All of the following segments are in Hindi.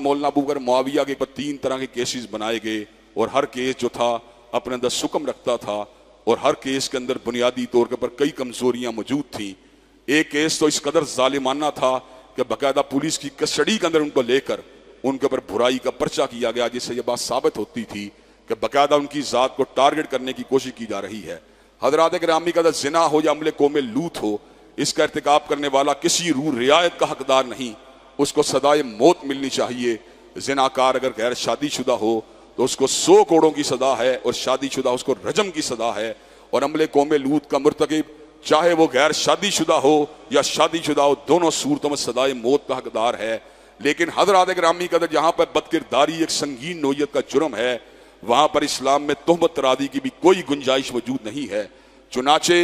मौलाना अबू बकर मुआविया के ऊपर 3 तरह के केसेस बनाए गए और हर केस जो था अपने अंदर सुकम रखता था और हर केस के अंदर बुनियादी तौर के ऊपर कई कमजोरियां मौजूद थी। एक केस तो इस कदर जालिमाना था कि बाकायदा पुलिस की कस्टडी के अंदर उनको लेकर उनके ऊपर बुराई का पर्चा किया गया, जिससे यह बात साबित होती थी कि बाकायदा उनकी जात को टारगेट करने की कोशिश की जा रही है। हजरात गिरामी का जिना हो या अमले कौम लूत हो, इसका इर्तिकाब करने वाला किसी रूह रियायत का हकदार नहीं, उसको सदाए मौत मिलनी चाहिए। जिनाकार अगर गैर शादीशुदा हो तो उसको 100 कोड़ों की सदा है और शादीशुदा उसको रजम की सदा है। और अमले कौम लूत का मुर्तकिब चाहे वो गैर शादीशुदा हो या शादीशुदा हो, दोनों सूरतों में सदाए मौत का हकदार है। लेकिन हजरात गिरामी का जहां पर बदकिरदारी एक संगीन नोयत का जुर्म है, वहां पर इस्लाम में तोहमत तरादी की भी कोई गुंजाइश मौजूद नहीं है। चुनाचे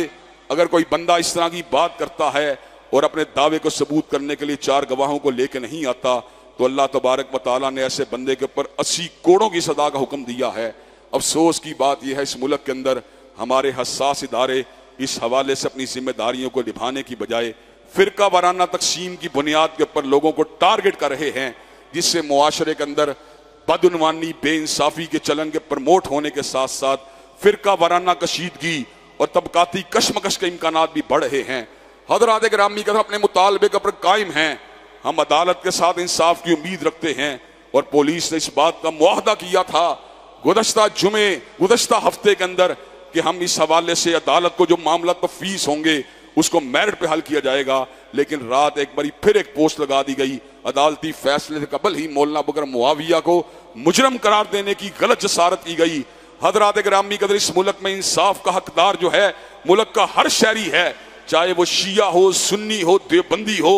अगर कोई बंदा इस तरह की बात करता है और अपने दावे को सबूत करने के लिए 4 गवाहों को लेकर नहीं आता, तो अल्लाह तबारक व तआला ने ऐसे बंदे के ऊपर 80 कोड़ों की सदा का हुक्म दिया है। अफसोस की बात यह है, इस मुल्क के अंदर हमारे हसास इदारे इस हवाले से अपनी जिम्मेदारियों को निभाने की बजाय फिरका वाराना तकसीम की बुनियाद के ऊपर लोगों को टारगेट कर रहे हैं, जिससे मुआशरे के अंदर बदउनवानी बेइंसाफी के चलन के प्रमोट होने के साथ साथ फिरका वाराना कशीदगी और तबकाती कशमकश के इम्कानात भी बढ़ रहे हैं। हज़रात गिरामी का अपने मुतालबे के ऊपर कायम हैं। हम अदालत के साथ इंसाफ की उम्मीद रखते हैं और पुलिस ने इस बात का मुआहदा किया था गुज़श्ता हफ्ते के अंदर कि हम इस हवाले से अदालत को जो मामला तो फीस होंगे उसको मेरिट पे हल किया जाएगा। लेकिन रात एक बारी फिर एक पोस्ट लगा दी गई, अदालती फैसले से कबल ही मौलाना अबू बकर मुआविया को मुजरम करार देने की गलत जसारत की गई। हज़रात गिरामी कदर इस मुल्क में इंसाफ का हकदार जो है मुल्क का हर शहरी है, चाहे वो शिया हो, सुन्नी हो, देवबंदी हो,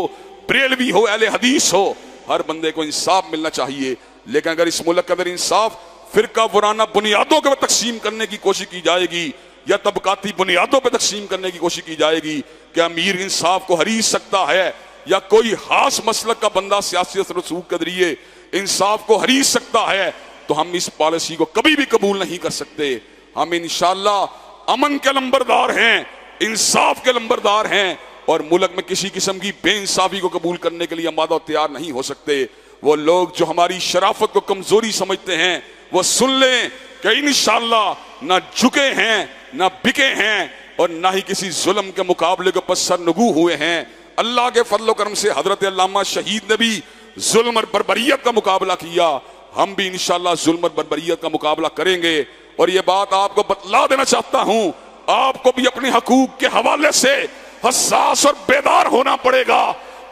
बरेलवी हो, अहले हदीस हो, हर बंदे को इंसाफ मिलना चाहिए। लेकिन अगर इस मुल्क के अंदर इंसाफ फिरका वराना बुनियादों के तकसीम करने की कोशिश की जाएगी या तबकाती बुनियादों पर तकसीम करने की कोशिश की जाएगी, क्या अमीर इंसाफ को हरीस सकता है या कोई खास मसलक का बंदा सियासी रसूख के जरिए इंसाफ को हरीस सकता है, तो हम इस पॉलिसी को कभी भी कबूल नहीं कर सकते। हम इंशाअल्लाह अमन के लंबरदार हैं, इंसाफ के लंबरदार हैं और मुल्क में किसी किस्म की बेइंसाफी को कबूल करने के लिए आमादा तैयार नहीं हो सकते। वो लोग जो हमारी शराफत को कमजोरी समझते हैं वो सुन लें कि इंशाअल्लाह ना झुके हैं, ना बिके हैं और ना ही किसी जुल्म के मुकाबले के ऊपर सरनगू हुए हैं। अल्लाह के फजल करम से हजरत अल्लामा शहीद ने भी जुल्म और बर्बरियत का मुकाबला किया, हम भी इंशाअल्लाह जुल्म और बर्बरियत का मुकाबला करेंगे। और ये बात आपको बतला देना चाहता हूं, आपको भी अपने हकूक के हवाले से हसास और बेदार होना पड़ेगा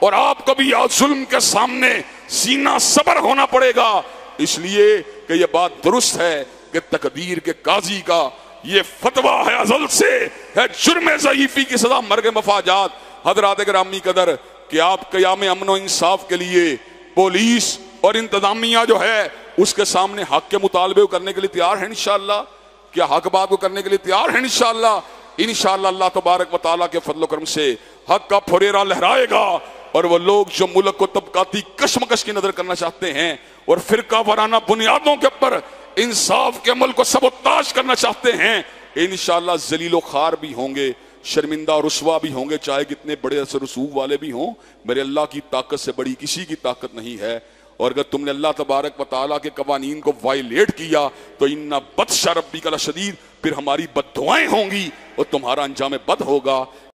और आपको भी जुल्म के सामने सीना सबर होना पड़ेगा। इसलिए कि यह बात दुरुस्त है कि तकदीर के काजी का ये फतवा है अज़ल से है जुर्म ज़ईफ़ी की सजा मर्ग मफाजात। हज़रात गिरामी कदर कि आप क़याम अमन व इंसाफ के लिए पुलिस और इंतजामिया जो है उसके सामने हक के मुतालबे को करने के लिए तैयार है इंशाअल्लाह। क्या हक बात को करने के लिए तैयार है इंशाअल्लाह। इंशाअल्लाह अल्लाह तबारक व तआला के फजल करम से हक का फुरेरा लहराएगा और वो लोग जो मुल्क को तबकाती कशमकश की नजर करना चाहते हैं और फिरका वराना बुनियादों के ऊपर इंसाफ के अमल को सबोताश करना चाहते हैं, इंशाअल्लाह जलीलो खार भी होंगे, शर्मिंदा और रुसवा भी होंगे, चाहे कितने बड़े असर रसूख वाले भी हों। मेरे अल्लाह की ताकत से बड़ी किसी की ताकत नहीं है। और अगर तुमने अल्लाह तबारक व तआला के कवानीन को वायलेट किया तो इन्ना बत्शा रब्बिका लशदीद, फिर हमारी बद्दुआएं होंगी और तुम्हारा अंजाम बद होगा।